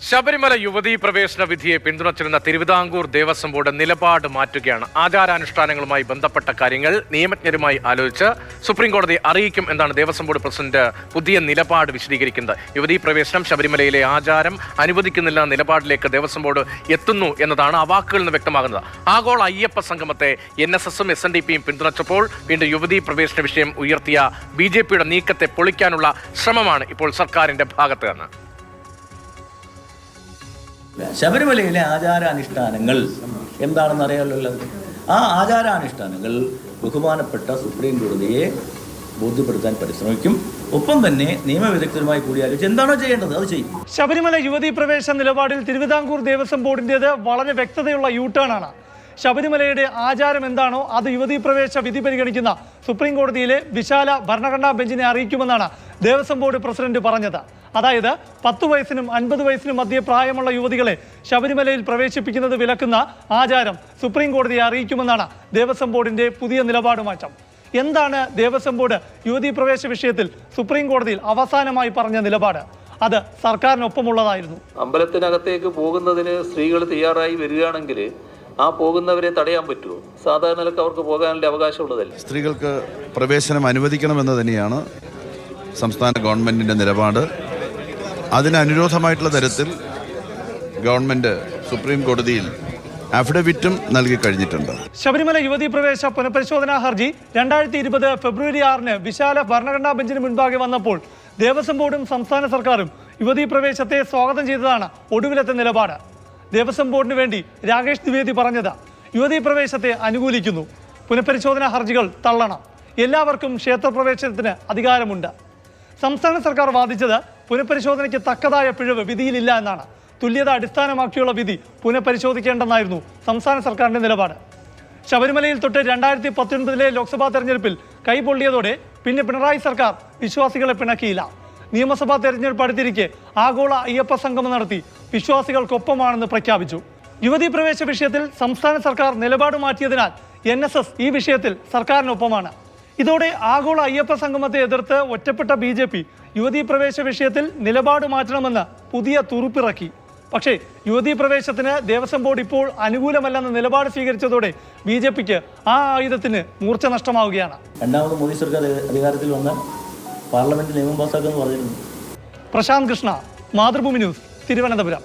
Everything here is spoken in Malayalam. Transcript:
ശബരിമല യുവതീ പ്രവേശന വിധിയെ പിന്തുണച്ചിരുന്ന തിരുവിതാംകൂർ ദേവസ്വം ബോർഡ് നിലപാട് മാറ്റുകയാണ്. ആചാരാനുഷ്ഠാനങ്ങളുമായി ബന്ധപ്പെട്ട കാര്യങ്ങൾ നിയമജ്ഞരുമായി ആലോചിച്ച് സുപ്രീം കോടതിയെ അറിയിക്കും എന്നാണ് ദേവസ്വം ബോർഡ് പ്രസിഡന്റ് പുതിയ നിലപാട് വിശദീകരിക്കുന്നത്. യുവതീ പ്രവേശനം ശബരിമലയിലെ ആചാരം അനുവദിക്കുന്നില്ല എന്ന നിലപാടിലേക്ക് ദേവസ്വം ബോർഡ് എത്തുന്നു എന്നതാണ് ആ വാക്കുകളിൽ നിന്ന് വ്യക്തമാകുന്നത്. ആഗോള അയ്യപ്പ സംഗമത്തെ NSSും SNDPയും പിന്തുണച്ചപ്പോൾ വീണ്ടും യുവതീ പ്രവേശന വിഷയം ഉയർത്തിയ BJPയുടെ നീക്കത്തെ പൊളിക്കാനുള്ള ശ്രമമാണ് ഇപ്പോൾ സർക്കാരിന്റെ ഭാഗത്ത് നിന്ന്. ശബരിമലയിലെ ആചാരാനുഷ്ഠാനങ്ങൾ എന്താണെന്ന് അറിയാമല്ലോ. ആ ആചാരാനുഷ്ഠാനങ്ങൾ ബഹുമാനപ്പെട്ട സുപ്രീം കോടതിയെ ബോധ്യപ്പെടുത്താൻ പരിശ്രമിക്കും. ഒപ്പം തന്നെ നിയമവിദഗ്ധരുമായി കൂടിയാലോചിച്ച് എന്താണോ ചെയ്യേണ്ടത് അത് ചെയ്യും. ശബരിമല യുവതീ പ്രവേശന നിലപാടിൽ തിരുവിതാംകൂർ ദേവസ്വം ബോർഡിൻ്റേത് വളരെ വ്യക്തതയുള്ള യൂട്ടേൺ ആണ്. ശബരിമലയുടെ ആചാരം എന്താണോ അത് യുവതീ പ്രവേശ വിധി പരിഗണിക്കുന്ന സുപ്രീം കോടതിയിലെ വിശാല ഭരണഘടനാ ബെഞ്ചിനെ അറിയിക്കുമെന്നാണ് ദേവസ്വം ബോർഡ് പ്രസിഡന്റ് പറഞ്ഞത്. അതായത് 10 വയസ്സിനും 50 വയസ്സിനും മധ്യേ പ്രായമുള്ള യുവതികളെ ശബരിമലയിൽ പ്രവേശിപ്പിക്കുന്നത് വിലക്കുന്ന ആചാരം സുപ്രീം കോടതിയെ അറിയിക്കുമെന്നാണ് ദേവസ്വം ബോർഡിന്റെ പുതിയ നിലപാട് മാറ്റം. എന്താണ് ദേവസ്വം ബോർഡ് യുവതീ പ്രവേശ വിഷയത്തിൽ സുപ്രീം കോടതിയിൽ അവസാനമായി പറഞ്ഞ നിലപാട്? അത് സർക്കാരിനൊപ്പമുള്ളതായിരുന്നു. അമ്പലത്തിനകത്തേക്ക് പോകുന്നതിന് സ്ത്രീകൾ തയ്യാറായി വരികയാണെങ്കിൽ ആ പോകുന്നവരെ തടയാൻ പറ്റുമോ? സാധാരണ നിലക്ക് അവർക്ക് പോകാനുള്ള അവകാശമുള്ളതല്ല. സ്ത്രീകൾക്ക് പ്രവേശനം അനുവദിക്കണമെന്ന് തന്നെയാണ് സംസ്ഥാന ഗവൺമെൻറ്റിൻ്റെ നിലപാട്. അതിനനുരോധമായിട്ടുള്ള തരത്തിൽ ഗവൺമെൻറ് സുപ്രീം കോടതിയിൽ അഫിഡവിറ്റും നൽകി കഴിഞ്ഞിട്ടുണ്ട്. ശബരിമല യുവതീ പ്രവേശ പുനഃപരിശോധനാ ഹർജി 2020 ഫെബ്രുവരി 6 വിശാല ഭരണഘടനാ ബെഞ്ചിന് മുൻപാകെ വന്നപ്പോൾ ദേവസ്വം ബോർഡും സംസ്ഥാന സർക്കാരും യുവതീ പ്രവേശത്തെ സ്വാഗതം ചെയ്തതാണ് ഒടുവിലത്തെ നിലപാട്. ദേവസ്വം ബോർഡിന് വേണ്ടി രാകേഷ് ദ്വിവേദി പറഞ്ഞത് യുവതീ പ്രവേശത്തെ അനുകൂലിക്കുന്നു, പുനഃപരിശോധനാ ഹർജികൾ തള്ളണം, എല്ലാവർക്കും ക്ഷേത്രപ്രവേശനത്തിന് അധികാരമുണ്ട്. സംസ്ഥാന സർക്കാർ വാദിച്ചത് പുനഃപരിശോധനയ്ക്ക് തക്കതായ പിഴവ് വിധിയിലില്ല എന്നാണ്. തുല്യത അടിസ്ഥാനമാക്കിയുള്ള വിധി പുനഃപരിശോധിക്കേണ്ടെന്നായിരുന്നു സംസ്ഥാന സർക്കാരിന്റെ നിലപാട്. ശബരിമലയിൽ തൊട്ട് 2019 ലോക്സഭാ തെരഞ്ഞെടുപ്പിൽ കൈപൊള്ളിയതോടെ പിന്നെ പിണറായി സർക്കാർ വിശ്വാസികളെ പിണക്കിയില്ല. നിയമസഭാ തെരഞ്ഞെടുപ്പ് അടുത്തിരിക്കെ ആഗോള അയ്യപ്പ സംഗമം നടത്തി വിശ്വാസികൾക്കൊപ്പമാണെന്ന് പ്രഖ്യാപിച്ചു. യുവതീ പ്രവേശ വിഷയത്തിൽ സംസ്ഥാന സർക്കാർ നിലപാട് മാറ്റിയതിനാൽ NSS ഈ വിഷയത്തിൽ സർക്കാരിനൊപ്പമാണ്. ഇതോടെ ആഗോള അയ്യപ്പ സംഗമത്തെ എതിർത്ത് ഒറ്റപ്പെട്ട BJP യുവതീ പ്രവേശ വിഷയത്തിൽ നിലപാട് മാറ്റണമെന്ന് പുതിയ തുറുപ്പിറക്കി. പക്ഷേ യുവതീ പ്രവേശത്തിന് ദേവസ്വം ബോർഡ് ഇപ്പോൾ അനുകൂലമല്ലെന്ന നിലപാട് സ്വീകരിച്ചതോടെ BJPക്ക് ആ ആയുധത്തിന് മൂർച്ച നഷ്ടമാവുകയാണ്. രണ്ടാമത് മോദി സർക്കാർ അധികാരത്തിൽ വന്നാൽ പാർലമെന്റ് നിയമം പാസ്സാക്കുമെന്ന് പറഞ്ഞിരുന്നു. പ്രശാന്ത് കൃഷ്ണ, മാതൃഭൂമി ന്യൂസ്, തിരുവനന്തപുരം.